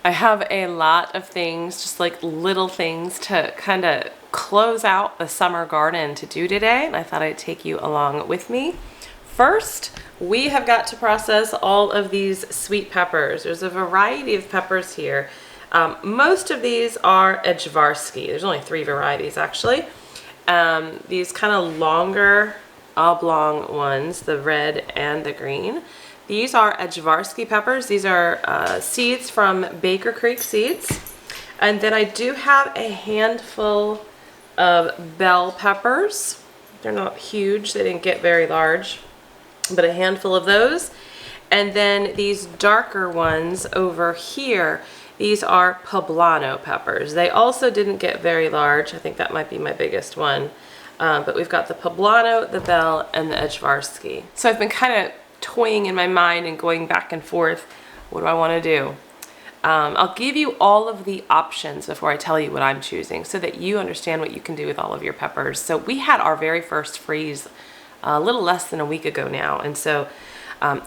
I have a lot of things, just like little things to kind of close out the summer garden to do today, and I thought I'd take you along with me. First, we have got to process all of these sweet peppers. There's a variety of peppers here. Most of these are Edgevarsky. There's only 3 varieties actually. These kind of longer oblong ones, the red and the green. These are Edgevarsky peppers. These are seeds from Baker Creek seeds. And then I do have a handful of bell peppers. They're not huge, they didn't get very large, but a handful of those. And then these darker ones over here, these are poblano peppers. They also didn't get very large. I think that might be my biggest one. But we've got the poblano, the bell, and the Edgevarsky. So I've been kind of toying in my mind and going back and forth. What do I want to do? I'll give you all of the options before I tell you what I'm choosing so that you understand what you can do with all of your peppers. So we had our very first freeze a little less than a week ago now. And so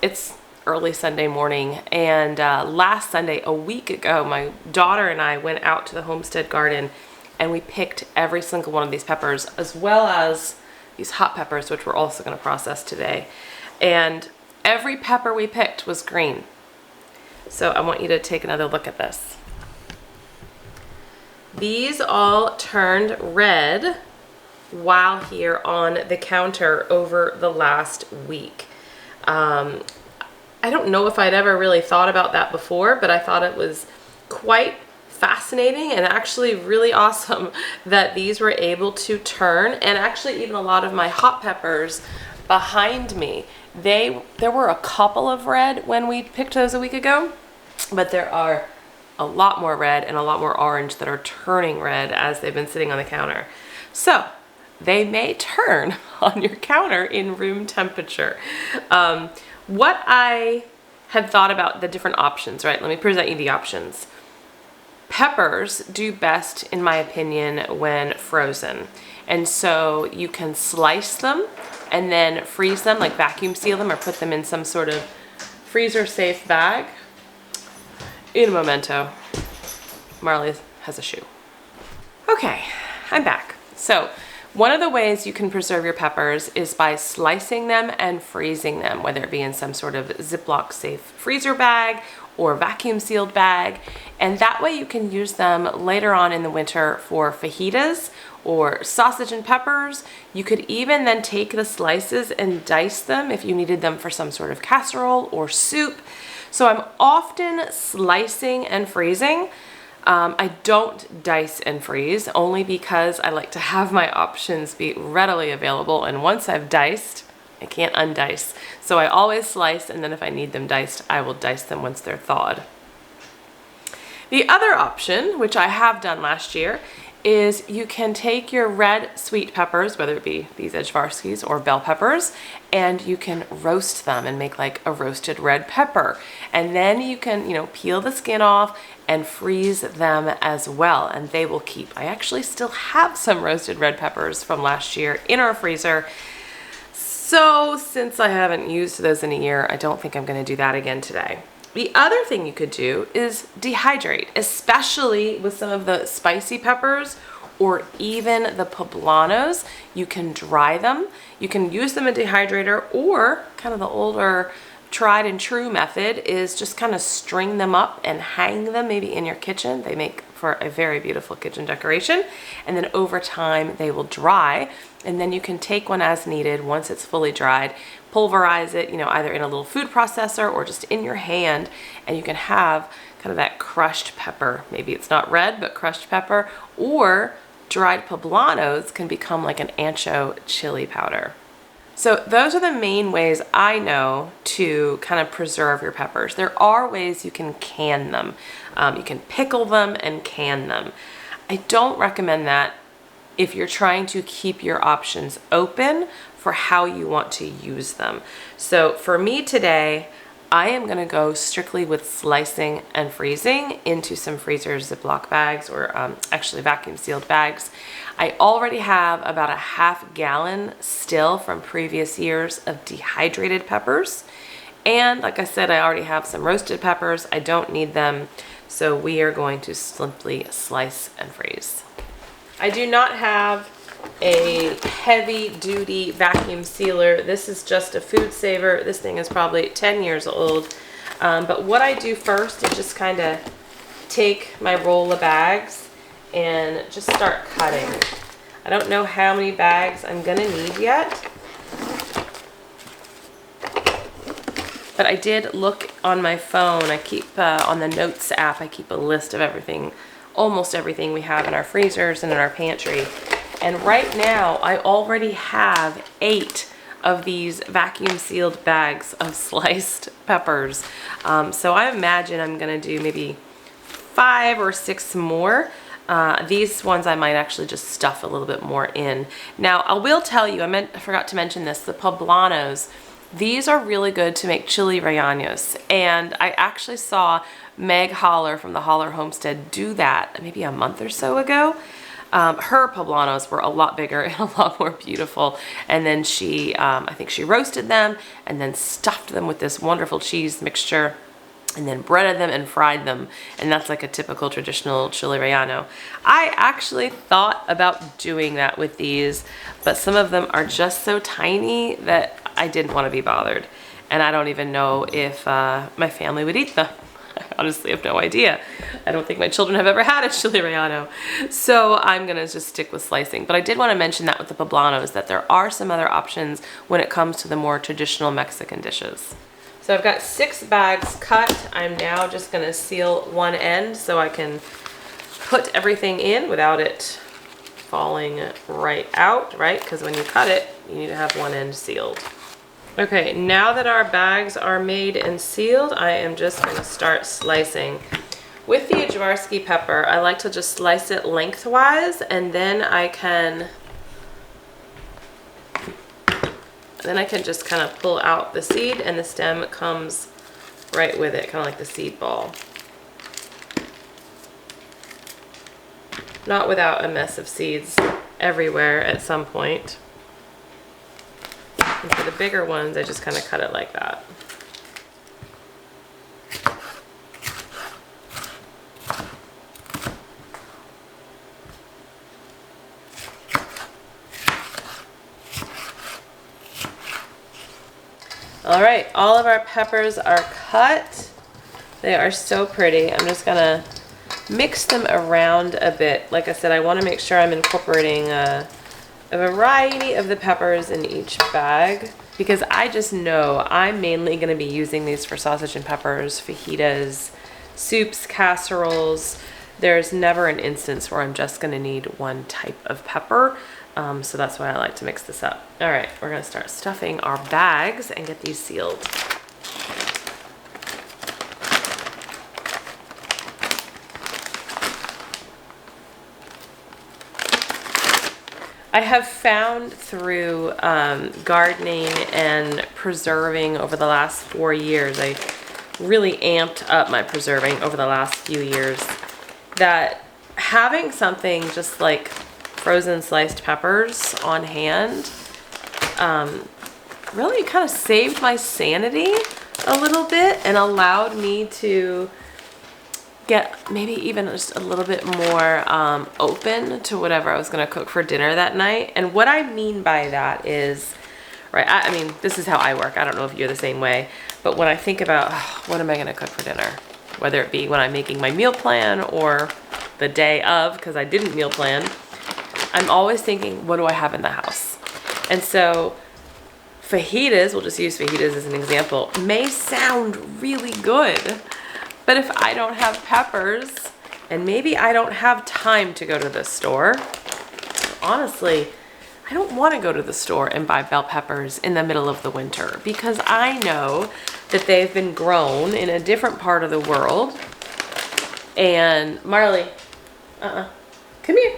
it's early Sunday morning. And last Sunday, a week ago, my daughter and I went out to the homestead garden and we picked every single one of these peppers, as well as these hot peppers, which we're also going to process today. And every pepper we picked was green. So I want you to take another look at this. These all turned red while here on the counter over the last week. I don't know if I'd ever really thought about that before, but I thought it was quite fascinating and actually really awesome that these were able to turn. And actually even a lot of my hot peppers behind me, there were a couple of red when we picked those a week ago, but there are a lot more red and a lot more orange that are turning red as they've been sitting on the counter. So they may turn on your counter in room temperature. What I had thought about the different options, right? Let me present you the options. Peppers do best, in my opinion, when frozen. And so you can slice them and then freeze them, like vacuum seal them or put them in some sort of freezer safe bag. In a memento, Marley has a shoe. Okay, I'm back. So one of the ways you can preserve your peppers is by slicing them and freezing them, whether it be in some sort of Ziploc safe freezer bag or vacuum sealed bag. And that way you can use them later on in the winter for fajitas or sausage and peppers. You could even then take the slices and dice them if you needed them for some sort of casserole or soup. So I'm often slicing and freezing. I don't dice and freeze only because I like to have my options be readily available. And once I've diced, I can't undice. So I always slice, and then if I need them diced, I will dice them once they're thawed. The other option, which I have done last year, is you can take your red sweet peppers, whether it be these Edgevarskys or bell peppers, and you can roast them and make like a roasted red pepper. And then you can, peel the skin off and freeze them as well, and they will keep. I actually still have some roasted red peppers from last year in our freezer. So since I haven't used those in a year, I don't think I'm going to do that again today. The other thing you could do is dehydrate, especially with some of the spicy peppers or even the poblanos. You can dry them. You can use them in a dehydrator, or kind of the older tried and true method is just kind of string them up and hang them maybe in your kitchen. They make for a very beautiful kitchen decoration. And then over time they will dry, and then you can take one as needed once it's fully dried, pulverize it, either in a little food processor or just in your hand, and you can have kind of that crushed pepper. Maybe it's not red, but crushed pepper, or dried poblanos can become like an ancho chili powder. So those are the main ways I know to kind of preserve your peppers. There are ways you can can them. You can pickle them and can them. I don't recommend that if you're trying to keep your options open for how you want to use them. So for me today, I am going to go strictly with slicing and freezing into some freezer Ziploc bags, or actually vacuum sealed bags. I already have about a half gallon still from previous years of dehydrated peppers. And like I said, I already have some roasted peppers. I don't need them. So we are going to simply slice and freeze. I do not have a heavy duty vacuum sealer. This is just a food saver. This thing is probably 10 years old. But what I do first is just kind of take my roll of bags and just start cutting. I don't know how many bags I'm gonna need yet, but I did look on my phone. I keep on the Notes app, I keep a list of everything, almost everything we have in our freezers and in our pantry. And right now I already have 8 of these vacuum sealed bags of sliced peppers. So I imagine I'm gonna do maybe 5 or 6 more. These ones I might actually just stuff a little bit more in. Now I will tell you, I forgot to mention this, the poblanos, these are really good to make chili rellenos. And I actually saw Meg Holler from the Holler Homestead do that maybe a month or so ago. Her poblanos were a lot bigger and a lot more beautiful. And then she, I think she roasted them and then stuffed them with this wonderful cheese mixture and then breaded them and fried them. And that's like a typical traditional chili relleno. I actually thought about doing that with these, but some of them are just so tiny that I didn't want to be bothered. And I don't even know if my family would eat them. I honestly have no idea. I don't think my children have ever had a chili relleno. So I'm gonna just stick with slicing. But I did want to mention that with the poblanos, that there are some other options when it comes to the more traditional Mexican dishes. So I've got 6 bags cut. I'm now just gonna seal one end so I can put everything in without it falling right out, right? Because when you cut it, you need to have one end sealed. Okay, now that our bags are made and sealed, I am just gonna start slicing. With the Ajwarsky pepper, I like to just slice it lengthwise, and then I can just kind of pull out the seed, and the stem comes right with it, kind of like the seed ball. Not without a mess of seeds everywhere at some point. And for the bigger ones, I just kind of cut it like that. All right, all of our peppers are cut. They are so pretty. I'm just gonna mix them around a bit. Like I said, I wanna make sure I'm incorporating a variety of the peppers in each bag, because I just know I'm mainly going to be using these for sausage and peppers, fajitas, soups, casseroles. There's never an instance where I'm just going to need one type of pepper, so that's why I like to mix this up. All right, we're going to start stuffing our bags and get these sealed. I have found through gardening and preserving over the last 4 years, I really amped up my preserving over the last few years, that having something just like frozen sliced peppers on hand really kind of saved my sanity a little bit and allowed me to get maybe even just a little bit more open to whatever I was gonna cook for dinner that night. And what I mean by that is, right, I mean, this is how I work. I don't know if you're the same way, but when I think about what am I gonna cook for dinner, whether it be when I'm making my meal plan or the day of, because I didn't meal plan, I'm always thinking, what do I have in the house? And so fajitas, we'll just use fajitas as an example, may sound really good, but if I don't have peppers, and maybe I don't have time to go to the store, honestly, I don't want to go to the store and buy bell peppers in the middle of the winter, because I know that they've been grown in a different part of the world. And Marley, come here.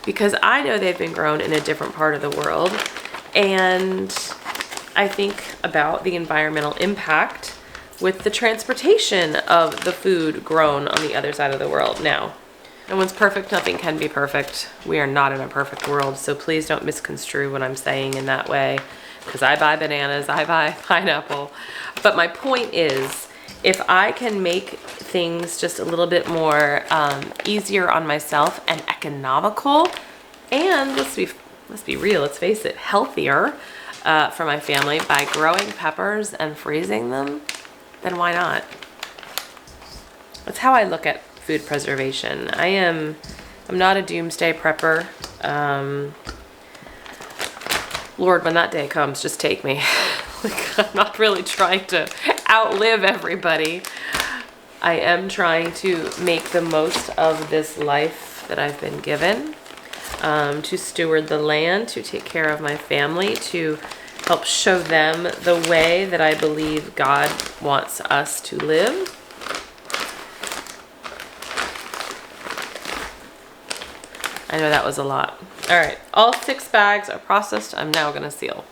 Because I know they've been grown in a different part of the world, and I think about the environmental impact with the transportation of the food grown on the other side of the world. Now, no one's perfect, nothing can be perfect. We are not in a perfect world, so please don't misconstrue what I'm saying in that way, because I buy bananas, I buy pineapple. But my point is if I can make things just a little bit more easier on myself and economical, and let's be real, let's face it, healthier for my family by growing peppers and freezing them, then why not? That's how I look at food preservation. I'm not a doomsday prepper. Lord, when that day comes, just take me. Like, I'm not really trying to outlive everybody. I am trying to make the most of this life that I've been given, to steward the land, to take care of my family, to help show them the way that I believe God wants us to live. I know that was a lot. All right, all 6 bags are processed. I'm now gonna seal.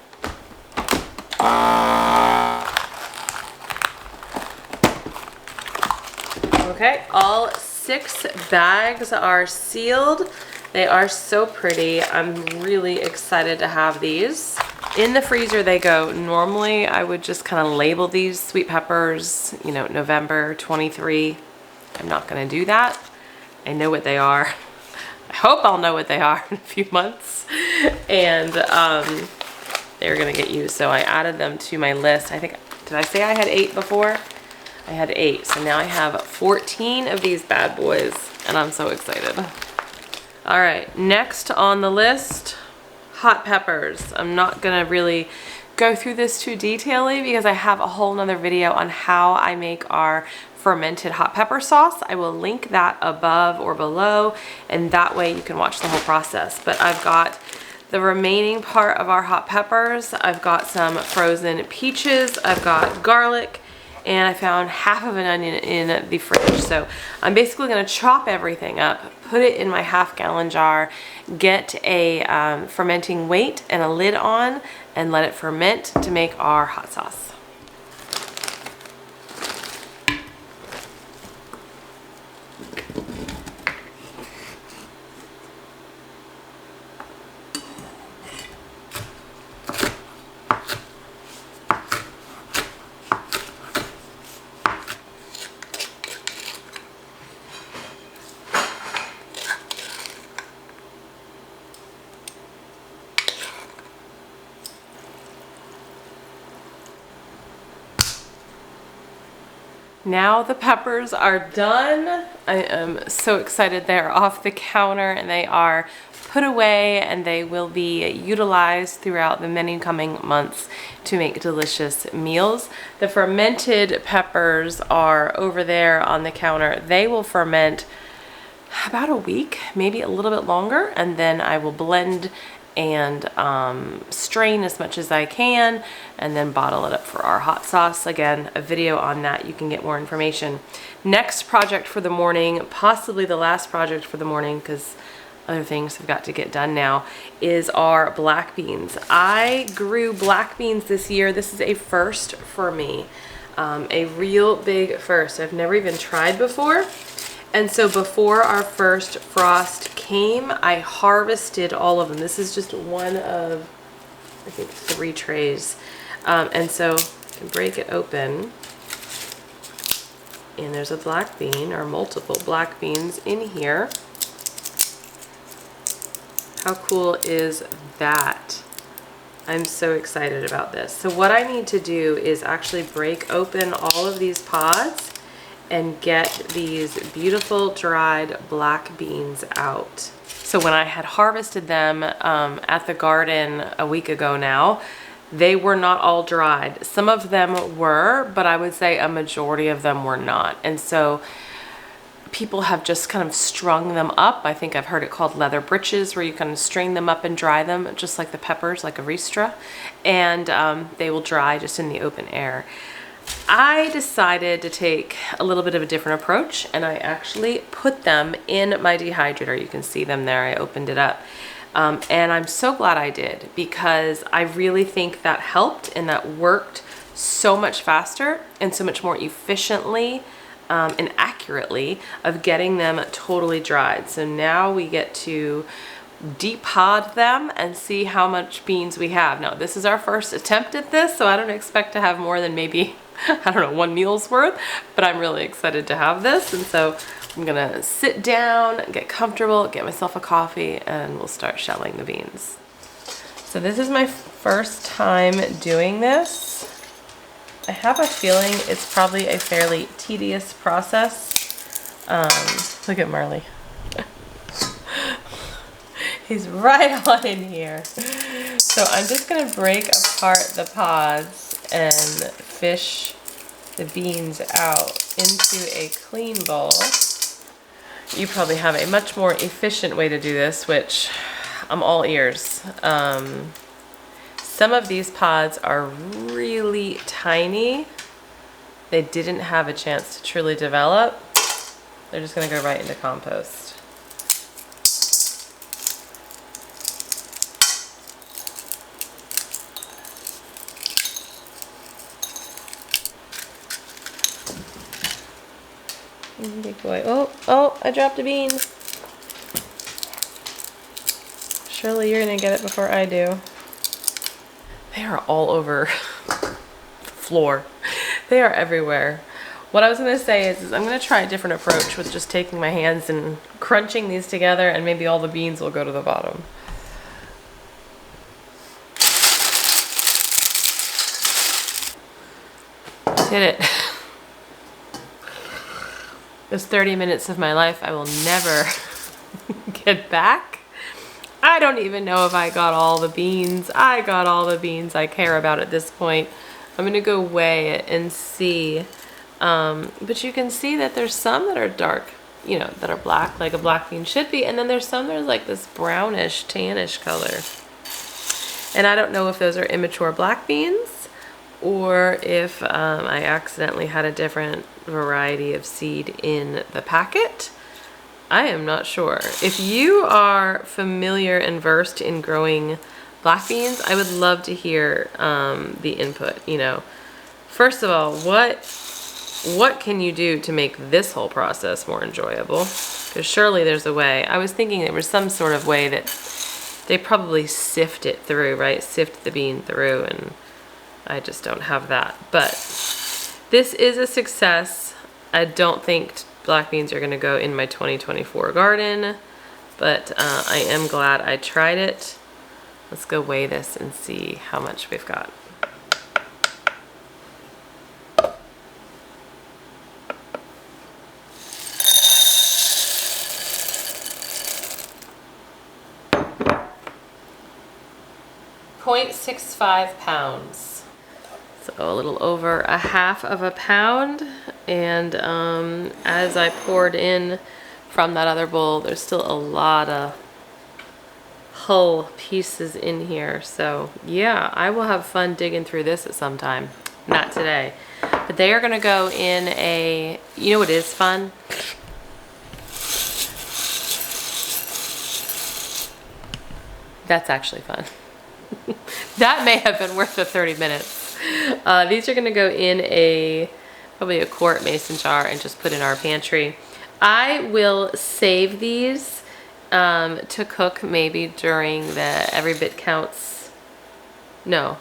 Okay, all 6 bags are sealed. They are so pretty. I'm really excited to have these. In the freezer they go. Normally I would just kind of label these sweet peppers, you know, November 23. I'm not gonna do that. I know what they are. I hope I'll know what they are in a few months. And they're gonna get used. So I added them to my list. I think, did I say I had 8 before? I had 8. So now I have 14 of these bad boys and I'm so excited. All right, next on the list, hot peppers. I'm not gonna really go through this too detailedly because I have a whole nother video on how I make our fermented hot pepper sauce. I will link that above or below, and that way you can watch the whole process. But I've got the remaining part of our hot peppers. I've got some frozen peaches, I've got garlic, and I found half of an onion in the fridge. So I'm basically gonna chop everything up, put it in my half-gallon jar, get a fermenting weight and a lid on, and let it ferment to make our hot sauce. Now the peppers are done. I am so excited. They're off the counter and they are put away, and they will be utilized throughout the many coming months to make delicious meals. The fermented peppers are over there on the counter. They will ferment about a week, maybe a little bit longer, and then I will blend and strain as much as I can, and then bottle it up for our hot sauce. Again, a video on that, you can get more information. Next project for the morning, possibly the last project for the morning because other things have got to get done now, is our black beans. I grew black beans this year. This is a first for me, a real big first. I've never even tried before. And so before our first frost came, I harvested all of them. This is just one of, I think, 3 trays. And so I can break it open. And there's a black bean, or multiple black beans in here. How cool is that? I'm so excited about this. So what I need to do is actually break open all of these pods and get these beautiful dried black beans out. So when I had harvested them at the garden a week ago now, they were not all dried. Some of them were, but I would say a majority of them were not. And so people have just kind of strung them up. I think I've heard it called leather breeches, where you kind of string them up and dry them just like the peppers, like a ristra, and they will dry just in the open air. I decided to take a little bit of a different approach, and I actually put them in my dehydrator. You can see them there. I opened it up. And I'm so glad I did, because I really think that helped and that worked so much faster and so much more efficiently and accurately of getting them totally dried. So now we get to depod them and see how much beans we have. Now, this is our first attempt at this, so I don't expect to have more than maybe I don't know, one meal's worth, but I'm really excited to have this. And so I'm gonna sit down, get comfortable, get myself a coffee, and we'll start shelling the beans. So this is my first time doing this. I have a feeling it's probably a fairly tedious process. Look at Marley. He's right on in here. So I'm just gonna break apart the pods and fish the beans out into a clean bowl. You probably have a much more efficient way to do this, which I'm all ears. Some of these pods are really tiny. They didn't have a chance to truly develop. They're just gonna go right into compost. Big boy. Oh, I dropped a bean. Surely you're gonna get it before I do. They are all over the floor. They are everywhere. What I was gonna say is I'm gonna try a different approach with just taking my hands and crunching these together, and maybe all the beans will go to the bottom. Did it. Those 30 minutes of my life I will never get back. I don't even know if I got all the beans. I got all the beans I care about at this point. I'm gonna go weigh it and see. But you can see that there's some that are dark, you know, that are black, like a black bean should be. And then there's some that are like this brownish, tannish color. And I don't know if those are immature black beans or if I accidentally had a different variety of seed in the packet. I am not sure. If you are familiar and versed in growing black beans, I would love to hear the input. You know, first of all, what can you do to make this whole process more enjoyable? Because surely there's a way. I was thinking there was some sort of way that they probably sift it through, right? Sift the bean through, and I just don't have that. But this is a success. I don't think black beans are gonna go in my 2024 garden, but I am glad I tried it. Let's go weigh this and see how much we've got. .65 pounds. So a little over a half of a pound. And as I poured in from that other bowl, there's still a lot of hull pieces in here. So yeah, I will have fun digging through this at some time. Not today. But they are gonna go in a, you know what is fun? That's actually fun. That may have been worth the 30 minutes. These are gonna go in probably a quart mason jar and just put in our pantry. I will save these to cook maybe during the Every Bit Counts, no,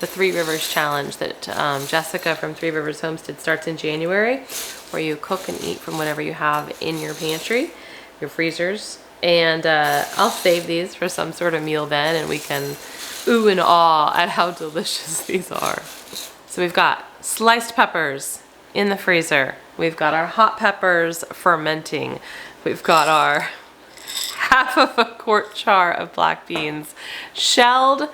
the Three Rivers Challenge that Jessica from Three Rivers Homestead starts in January, where you cook and eat from whatever you have in your pantry, your freezers. And I'll save these for some sort of meal then, and we can ooh and awe at how delicious these are. So we've got sliced peppers in the freezer. We've got our hot peppers fermenting. We've got our half of a quart jar of black beans shelled.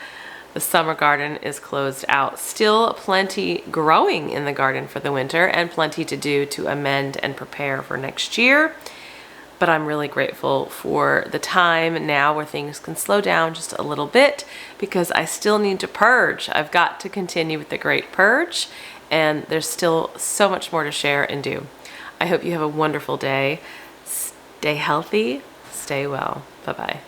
The summer garden is closed out. Still plenty growing in the garden for the winter and plenty to do to amend and prepare for next year. But I'm really grateful for the time now where things can slow down just a little bit, because I still need to purge. I've got to continue with the great purge, and there's still so much more to share and do. I hope you have a wonderful day. Stay healthy, stay well. Bye-bye.